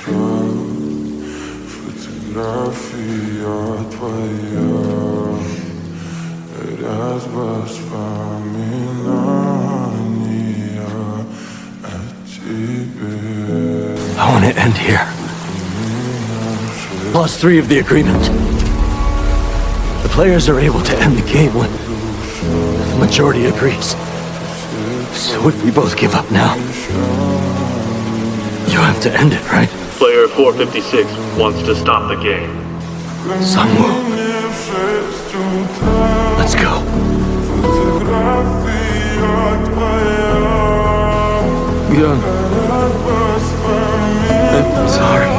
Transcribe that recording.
Фотография твоя, ряд воспоминаний о тебе. I want to end here. Clause 3 of the agreement. The players are able to end the game when the majority agrees. So if we both give up now, you have to end it, right? Player 456 wants to stop the game. Sangwoo. Let's go. Gi-hun. I'm sorry.